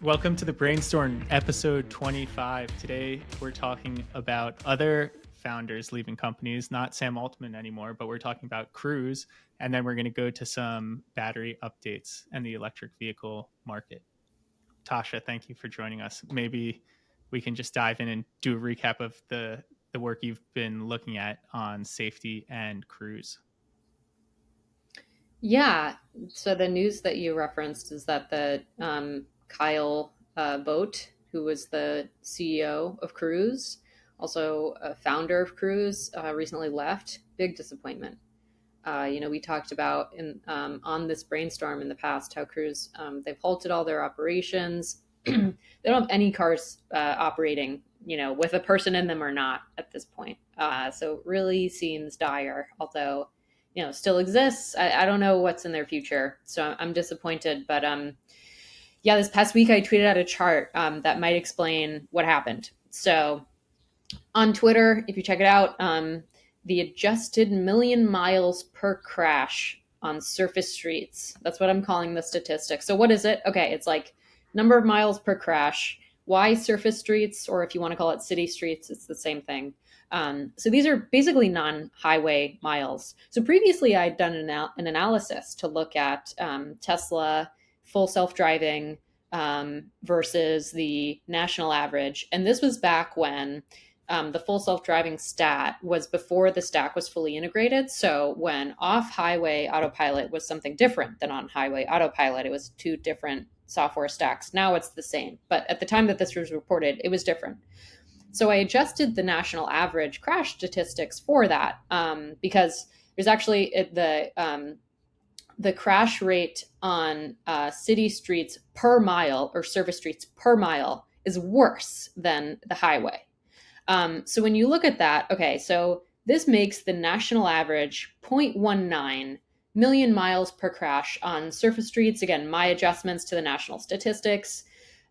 Welcome to the Brainstorm episode 25. Today, we're talking about other founders leaving companies, not Sam Altman anymore, but we're talking about Grous. And then we're going to go to some battery updates and the electric vehicle market. Tasha, thank you for joining us. Maybe we can just dive in and do a recap of the work you've been looking at on safety and Grous. Yeah. So the news that you referenced is that the Kyle Vogt, who was the CEO of Grous, also a founder of Grous, recently left. Big disappointment. We talked about on this Brainstorm in the past how Grous, they've halted all their operations. They don't have any cars operating, with a person in them or not at this point. So it really seems dire, although still exists. I don't know what's in their future, so I'm disappointed. But this past week I tweeted out a chart that might explain what happened. So on Twitter, if you check it out, the adjusted million miles per crash on surface streets. That's what I'm calling the statistic. So what is it? Okay, it's like number of miles per crash. Why surface streets, or if you want to call it city streets, it's the same thing. So these are basically non-highway miles. So previously I'd done an analysis to look at Tesla full self-driving versus the national average. And this was back when the full self-driving stat was before the stack was fully integrated. So when off-highway autopilot was something different than on-highway autopilot, it was two different software stacks. Now it's the same. But at the time that this was reported, it was different. So I adjusted the national average crash statistics for that because there's actually the crash rate on city streets per mile or service streets per mile is worse than the highway. So when you look at that, okay, so this makes the national average 0.19 million miles per crash on surface streets. Again, my adjustments to the national statistics.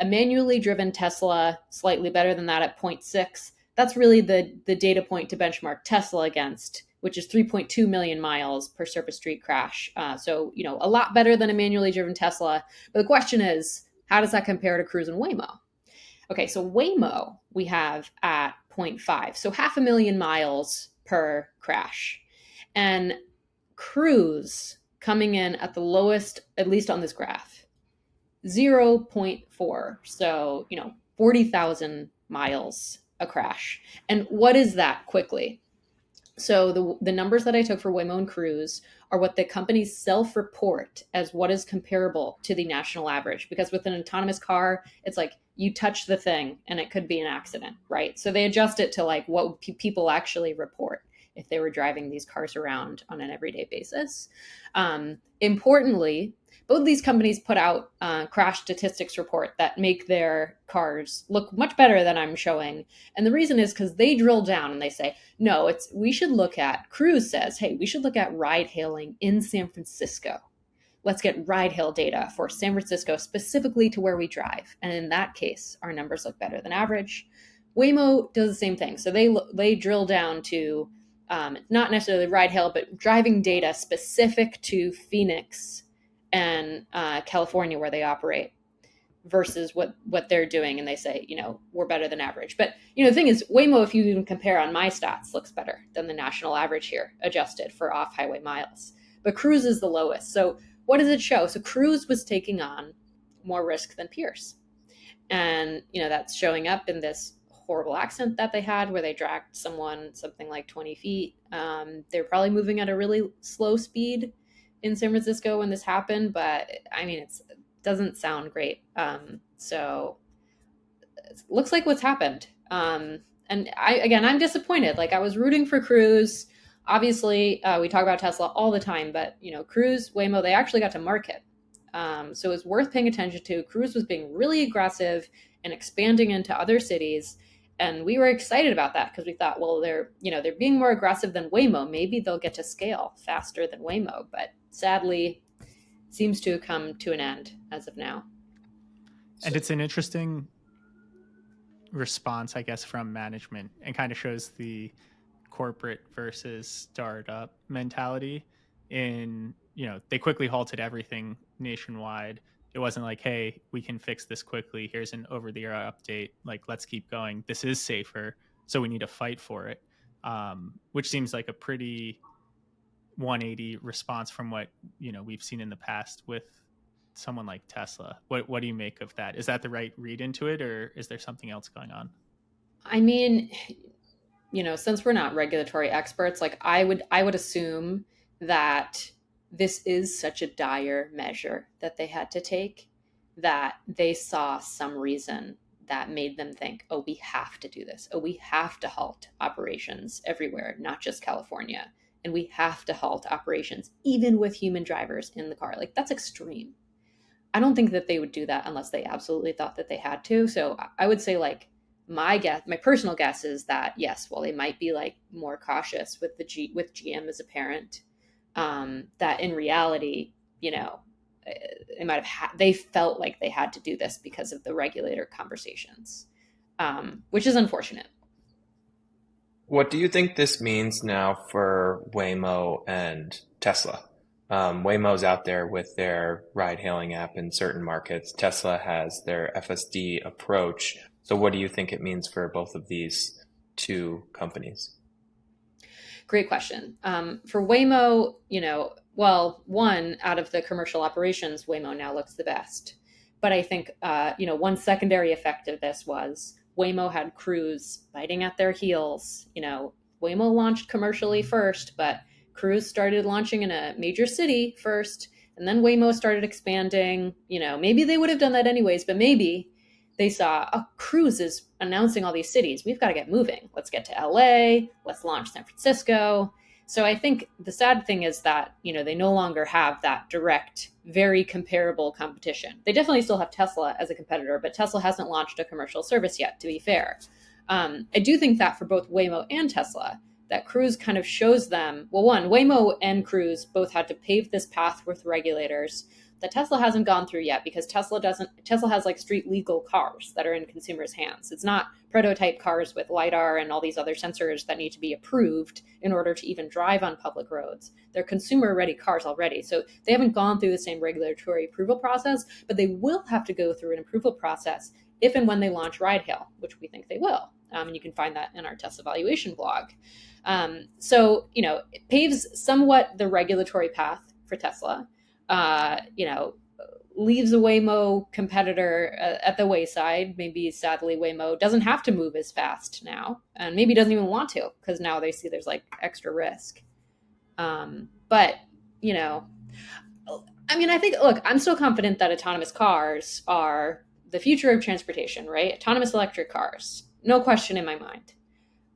A manually driven Tesla, slightly better than that at 0.6. That's really the data point to benchmark Tesla against, which is 3.2 million miles per surface street crash. So, a lot better than a manually driven Tesla. But the question is, how does that compare to Grous and Waymo? Okay, so Waymo we have at 0.5, so 500,000 miles per crash. And Grous coming in at the lowest, at least on this graph, 0.4. So, 40,000 miles a crash. And what is that quickly? So the numbers that I took for Waymo and Grous are what the companies self-report as what is comparable to the national average. Because with an autonomous car, it's like you touch the thing and it could be an accident, right? So they adjust it to like what people actually report if they were driving these cars around on an everyday basis. Importantly, both these companies put out crash statistics report that make their cars look much better than I'm showing. And the reason is because they drill down and they say, no, we should look at, Grous says, hey, we should look at ride hailing in San Francisco. Let's get ride hail data for San Francisco specifically to where we drive. And in that case, our numbers look better than average. Waymo does the same thing. So they drill down to not necessarily ride hail, but driving data specific to Phoenix and California where they operate versus what they're doing. And they say, we're better than average. But, the thing is, Waymo, if you even compare on my stats, looks better than the national average here, adjusted for off-highway miles. But Grous is the lowest. So what does it show? So Grous was taking on more risk than Pierce. And, that's showing up in this horrible accident that they had where they dragged something like 20 feet. They're probably moving at a really slow speed in San Francisco when this happened, but it doesn't sound great. So it looks like what's happened. And I'm disappointed. Like I was rooting for Grous. Obviously, we talk about Tesla all the time, but Grous, Waymo, they actually got to market. So it was worth paying attention to. Grous was being really aggressive and expanding into other cities. And we were excited about that because we thought, well, they're being more aggressive than Waymo. Maybe they'll get to scale faster than Waymo. But sadly, seems to have come to an end as of now. And it's an interesting response, I guess, from management, and kind of shows the corporate versus startup mentality. In, they quickly halted everything nationwide. It wasn't like, hey, we can fix this quickly, here's an over the air update, like, let's keep going, this is safer, so we need to fight for it. Which seems like a pretty 180 response from what we've seen in the past with someone like Tesla. What do you make of that? Is that the right read into it, or is there something else going on? I mean, since we're not regulatory experts, like I would assume that this is such a dire measure that they had to take, that they saw some reason that made them think, oh, we have to do this. Oh, we have to halt operations everywhere, not just California. And we have to halt operations even with human drivers in the car. Like, that's extreme. I don't think that they would do that unless they absolutely thought that they had to. So I would say, like, my personal guess is that yes, while they might be like more cautious with with GM as a parent, that in reality, they might have they felt like they had to do this because of the regulator conversations, which is unfortunate. What do you think this means now for Waymo and Tesla? Waymo's out there with their ride-hailing app in certain markets. Tesla has their FSD approach. So what do you think it means for both of these two companies? Great question. For Waymo, well, one out of the commercial operations, Waymo now looks the best. But I think, one secondary effect of this was Waymo had Cruise biting at their heels. Waymo launched commercially first, but Cruise started launching in a major city first, and then Waymo started expanding. Maybe they would have done that anyways, but maybe they saw, oh, Cruise is announcing all these cities. We've got to get moving. Let's get to LA. Let's launch San Francisco. So I think the sad thing is that, they no longer have that direct, very comparable competition. They definitely still have Tesla as a competitor, but Tesla hasn't launched a commercial service yet, to be fair. I do think that for both Waymo and Tesla, that Cruise kind of shows them, well, one, Waymo and Cruise both had to pave this path with regulators that Tesla hasn't gone through yet, because Tesla has like street legal cars that are in consumers' hands. It's not prototype cars with LiDAR and all these other sensors that need to be approved in order to even drive on public roads. They're consumer ready cars already. So they haven't gone through the same regulatory approval process, but they will have to go through an approval process if and when they launch ride hail, which we think they will. And you can find that in our Tesla evaluation blog. So, it paves somewhat the regulatory path for Tesla. Leaves a Waymo competitor at the wayside. Maybe sadly, Waymo doesn't have to move as fast now, and maybe doesn't even want to, because now they see there's like extra risk. But I think, look, I'm still confident that autonomous cars are the future of transportation, right? Autonomous electric cars, no question in my mind.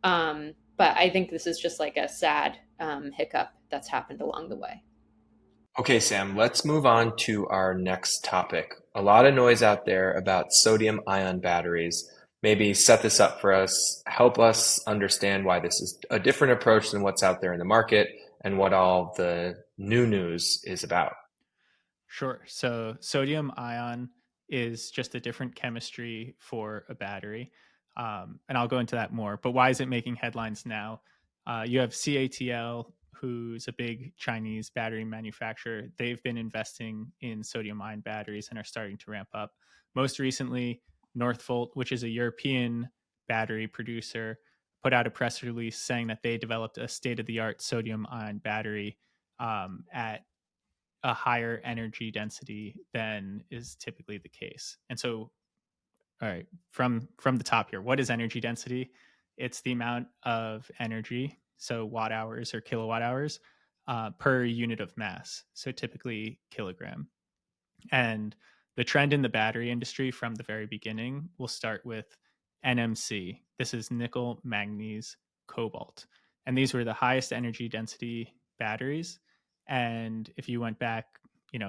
But I think this is just like a sad hiccup that's happened along the way. Okay, Sam, let's move on to our next topic. A lot of noise out there about sodium ion batteries. Maybe set this up for us, help us understand why this is a different approach than what's out there in the market and what all the new news is about. Sure. So sodium ion is just a different chemistry for a battery. And I'll go into that more. But why is it making headlines now? You have CATL, who's a big Chinese battery manufacturer. They've been investing in sodium ion batteries and are starting to ramp up. Most recently, Northvolt, which is a European battery producer, put out a press release saying that they developed a state of the art sodium ion battery at a higher energy density than is typically the case. And so, all right, from the top here, what is energy density? It's the amount of energy, so watt hours or kilowatt hours, per unit of mass, so typically kilogram. And the trend in the battery industry from the very beginning will start with NMC. This is nickel, manganese, cobalt. And these were the highest energy density batteries. And if you went back,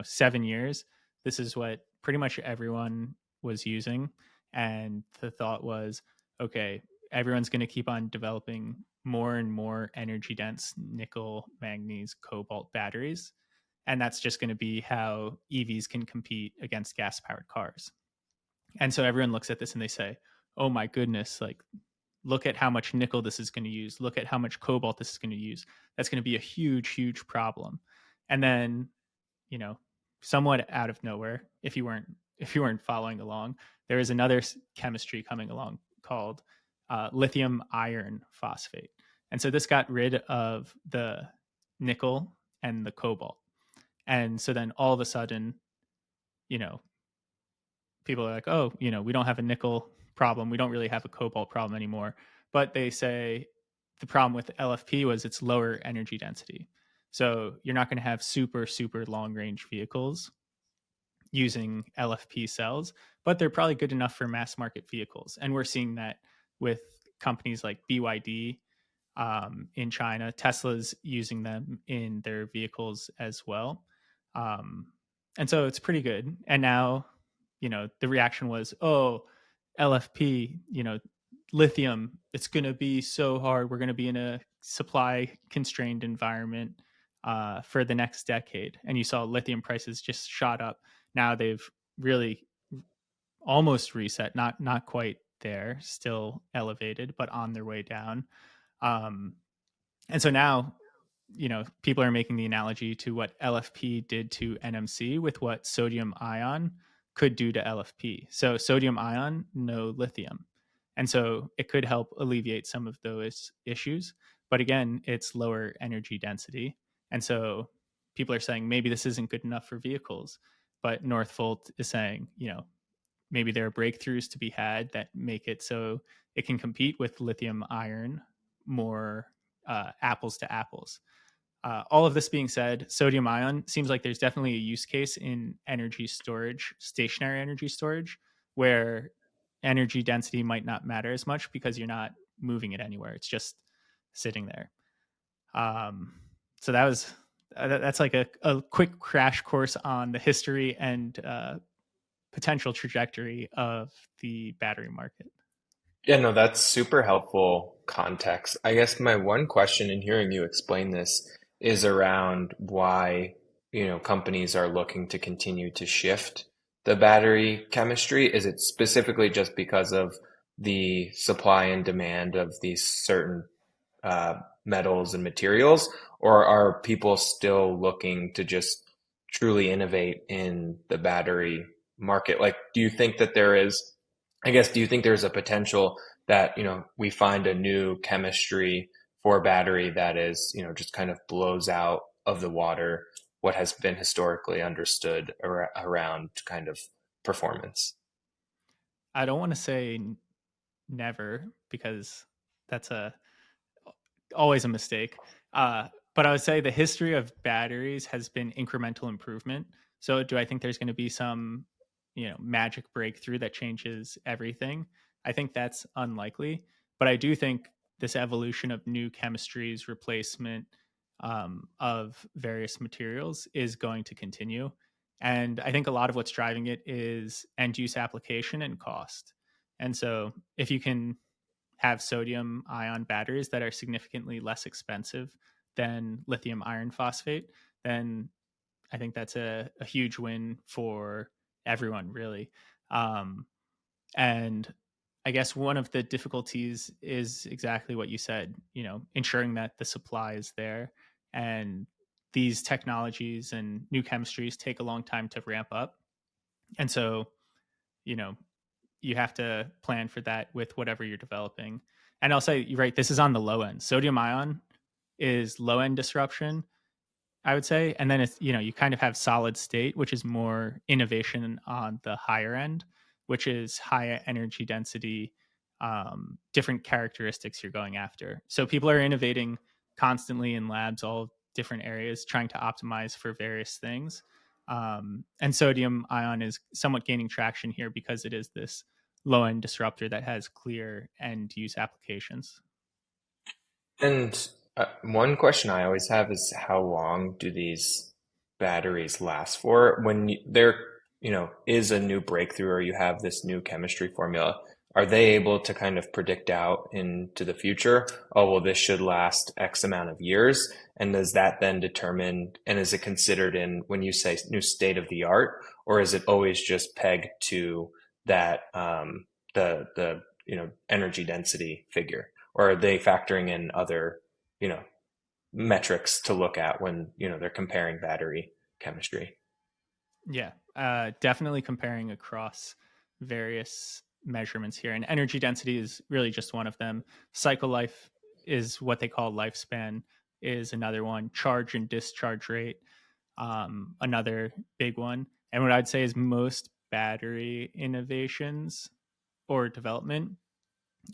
7 years, this is what pretty much everyone was using. And the thought was, okay, everyone's going to keep on developing more and more energy dense nickel, manganese, cobalt batteries, and that's just going to be how EVs can compete against gas powered cars. And so everyone looks at this and they say, oh my goodness, like look at how much nickel this is going to use, look at how much cobalt this is going to use. That's going to be a huge problem. And then, you know, somewhat out of nowhere, if you weren't following along, there is another chemistry coming along called lithium iron phosphate. And so this got rid of the nickel and the cobalt. And so then all of a sudden, you know, people are like, oh, we don't have a nickel problem. We don't really have a cobalt problem anymore. But they say the problem with LFP was its lower energy density. So you're not going to have super long range vehicles using LFP cells, but they're probably good enough for mass market vehicles. And we're seeing that with companies like BYD in China. Tesla's using them in their vehicles as well. Um, and so it's pretty good. And now, the reaction was, oh, LFP, lithium, it's going to be so hard. We're going to be in a supply constrained environment for the next decade. And you saw lithium prices just shot up. Now they've really almost reset, not quite there, still elevated, but on their way down. And so now, people are making the analogy to what LFP did to NMC with what sodium ion could do to LFP. So sodium ion, no lithium. And so it could help alleviate some of those issues. But again, it's lower energy density. And so people are saying maybe this isn't good enough for vehicles. But Northvolt is saying, maybe there are breakthroughs to be had that make it so it can compete with lithium iron more apples to apples. All of this being said, sodium ion seems like there's definitely a use case in energy storage, stationary energy storage, where energy density might not matter as much because you're not moving it anywhere. It's just sitting there. So that's like a quick crash course on the history and potential trajectory of the battery market. Yeah, no, that's super helpful context. I guess my one question in hearing you explain this is around why, companies are looking to continue to shift the battery chemistry. Is it specifically just because of the supply and demand of these certain uh, metals and materials, or are people still looking to just truly innovate in the battery market? Like, do you think that there is, I guess, do you think there's a potential that, we find a new chemistry for battery that is, just kind of blows out of the water what has been historically understood around kind of performance? I don't want to say never because that's always a mistake. But I would say the history of batteries has been incremental improvement. So do I think there's going to be some, magic breakthrough that changes everything? I think that's unlikely. But I do think this evolution of new chemistries, replacement of various materials is going to continue. And I think a lot of what's driving it is end use application and cost. And so if you can have sodium ion batteries that are significantly less expensive than lithium iron phosphate, then I think that's a huge win for everyone, really. Um, and I guess one of the difficulties is exactly what you said, ensuring that the supply is there. And these technologies and new chemistries take a long time to ramp up. And so, you know, you have to plan for that with whatever you're developing. And I'll say, you're right, this is on the low end. Sodium ion is low end disruption, I would say. And then it's, you kind of have solid state, which is more innovation on the higher end, which is higher energy density, different characteristics you're going after. So people are innovating constantly in labs, all different areas, trying to optimize for various things. And sodium ion is somewhat gaining traction here because it is this low end disruptor that has clear end use applications. And one question I always have is how long do these batteries last for? When there, is a new breakthrough or you have this new chemistry formula, are they able to kind of predict out into the future? Oh, well, this should last X amount of years. And does that then determine, and is it considered in when you say new state of the art, or is it always just pegged to that, the energy density figure, or are they factoring in other, you know, metrics to look at when, they're comparing battery chemistry? Yeah, definitely comparing across various measurements here. And energy density is really just one of them. Cycle life is what they call lifespan, is another one. Charge and discharge rate, another big one. And what I'd say is most battery innovations or development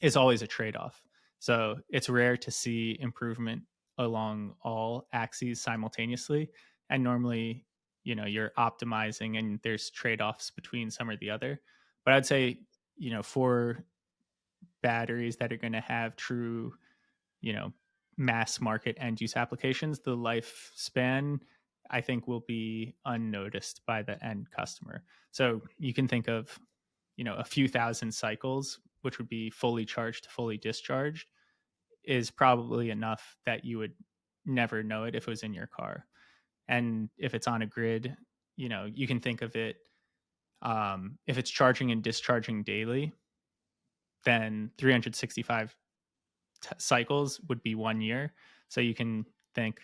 is always a trade off. So it's rare to see improvement along all axes simultaneously. And normally, you're optimizing and there's trade offs between some or the other. But I'd say, for batteries that are going to have true, you know, mass market end use applications, the lifespan, I think, will be unnoticed by the end customer. So you can think of, a few thousand cycles, which would be fully charged to fully discharged, is probably enough that you would never know it if it was in your car. And if it's on a grid, you can think of it, if it's charging and discharging daily, then 365 cycles would be 1 year. So you can think,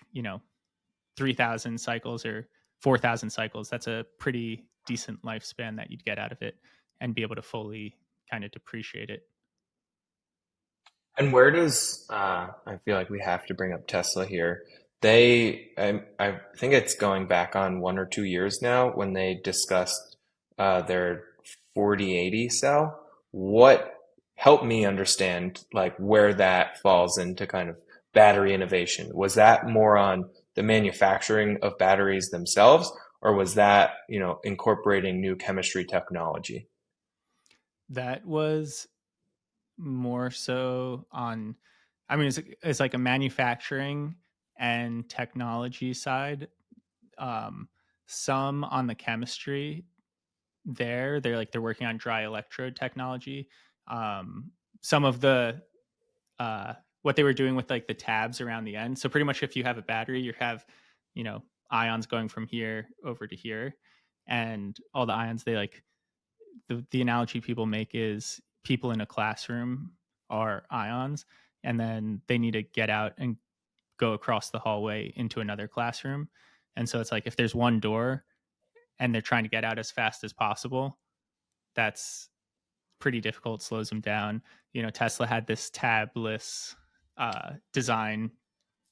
3,000 cycles or 4,000 cycles. That's a pretty decent lifespan that you'd get out of it and be able to fully kind of depreciate it. And where does I feel like we have to bring up Tesla here. I think it's going back on 1 or 2 years now when they discussed their 4080 cell. What helped me understand like where that falls into kind of battery innovation? Was that more on the manufacturing of batteries themselves, or was that, incorporating new chemistry technology? That was more so on, I mean, it's like a manufacturing and technology side. Um, some on the chemistry they're working on dry electrode technology. Um, some of the uh, what they were doing with like the tabs around the end. So pretty much if you have a battery, you have, ions going from here over to here, and all the ions they like. The analogy people make is people in a classroom are ions, and then they need to get out and go across the hallway into another classroom. And so it's like if there's one door and they're trying to get out as fast as possible, that's pretty difficult, slows them down. Tesla had this tabless design,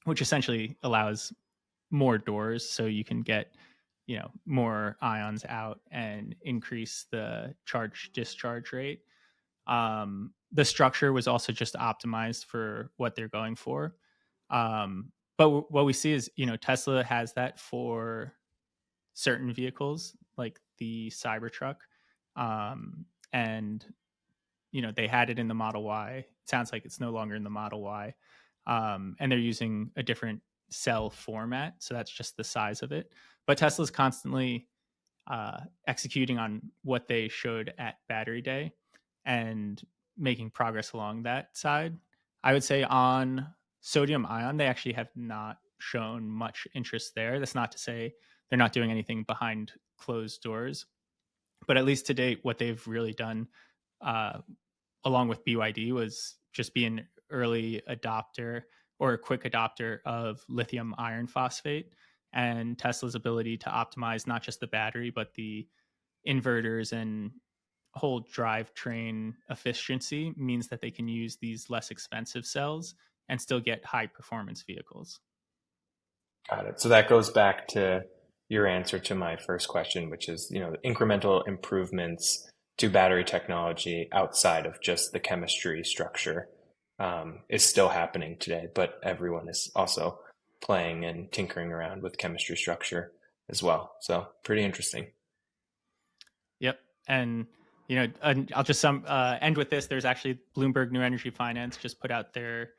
which essentially allows more doors so you can get, more ions out and increase the charge discharge rate. The structure was also just optimized for what they're going for. But what we see is, Tesla has that for certain vehicles like the Cybertruck. And they had it in the Model Y. It sounds like it's no longer in the Model Y. And they're using a different cell format. So that's just the size of it. But Tesla's constantly executing on what they showed at Battery Day and making progress along that side. I would say on sodium ion, they actually have not shown much interest there. That's not to say they're not doing anything behind closed doors, but at least to date, what they've really done, uh, along with BYD, was just be an early adopter or a quick adopter of lithium iron phosphate, and Tesla's ability to optimize not just the battery, but the inverters and whole drivetrain efficiency means that they can use these less expensive cells and still get high performance vehicles. Got it. So that goes back to your answer to my first question, which is, the incremental improvements to battery technology outside of just the chemistry structure, is still happening today, but everyone is also playing and tinkering around with chemistry structure as well. So pretty interesting. Yep. And, I'll just end with this. There's actually Bloomberg New Energy Finance just put out their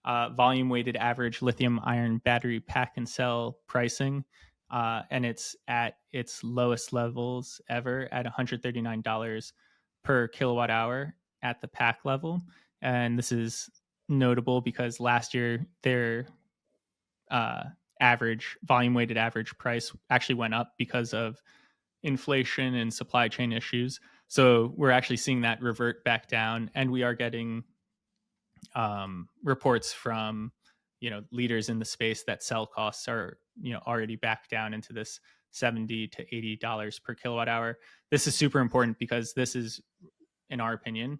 volume weighted average lithium iron battery pack and cell pricing. And it's at its lowest levels ever at $139 per kilowatt hour at the pack level. And this is notable because last year their uh, average volume weighted average price actually went up because of inflation and supply chain issues. So we're actually seeing that revert back down, and we are getting reports from leaders in the space that cell costs are already back down into this $70 to $80 per kilowatt hour. This is super important because this is, in our opinion,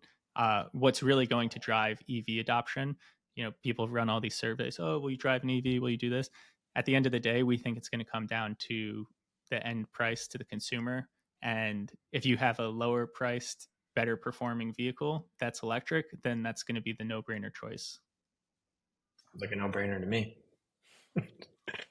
what's really going to drive EV adoption. People run all these surveys. Oh, will you drive an EV? Will you do this? At the end of the day, we think it's going to come down to the end price to the consumer. And if you have a lower priced, better performing vehicle that's electric, then that's going to be the no-brainer choice. Sounds like a no-brainer to me.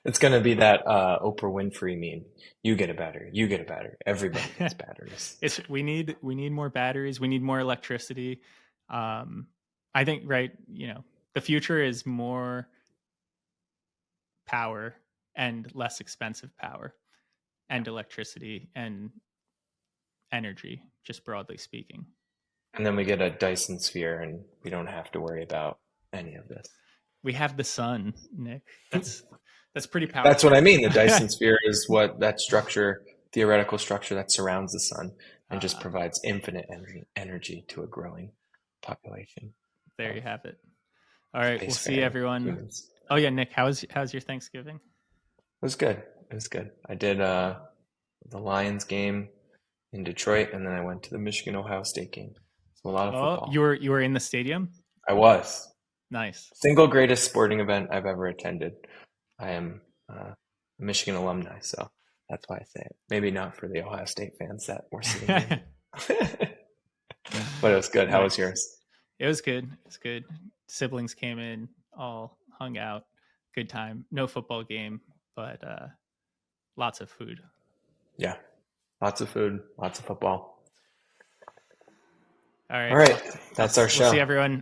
It's going to be that Oprah Winfrey meme. You get a battery. You get a battery. Everybody gets batteries. We need more batteries. We need more electricity. I think, right, the future is more power and less expensive power and electricity and energy, just broadly speaking. And then we get a Dyson sphere and we don't have to worry about any of this. We have the sun, Nick. That's pretty powerful. That's what I mean. The Dyson sphere is what that structure, theoretical structure that surrounds the sun and just provides infinite energy to a growing population. There you have it. All right, we'll see everyone. Humans. Oh yeah, Nick, how's your Thanksgiving? It was good. I did the Lions game in Detroit, and then I went to the Michigan-Ohio State game. So a lot of football. You were in the stadium? I was. Nice. Single greatest sporting event I've ever attended. I am a Michigan alumni, so that's why I say it. Maybe not for the Ohio State fans that were sitting there. But it was good. How was yours? It was good. It's good. Siblings came in, all hung out. Good time. No football game, but lots of food. Yeah. Lots of food, lots of football. All right. All right. That's our show.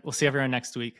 We'll see everyone next week.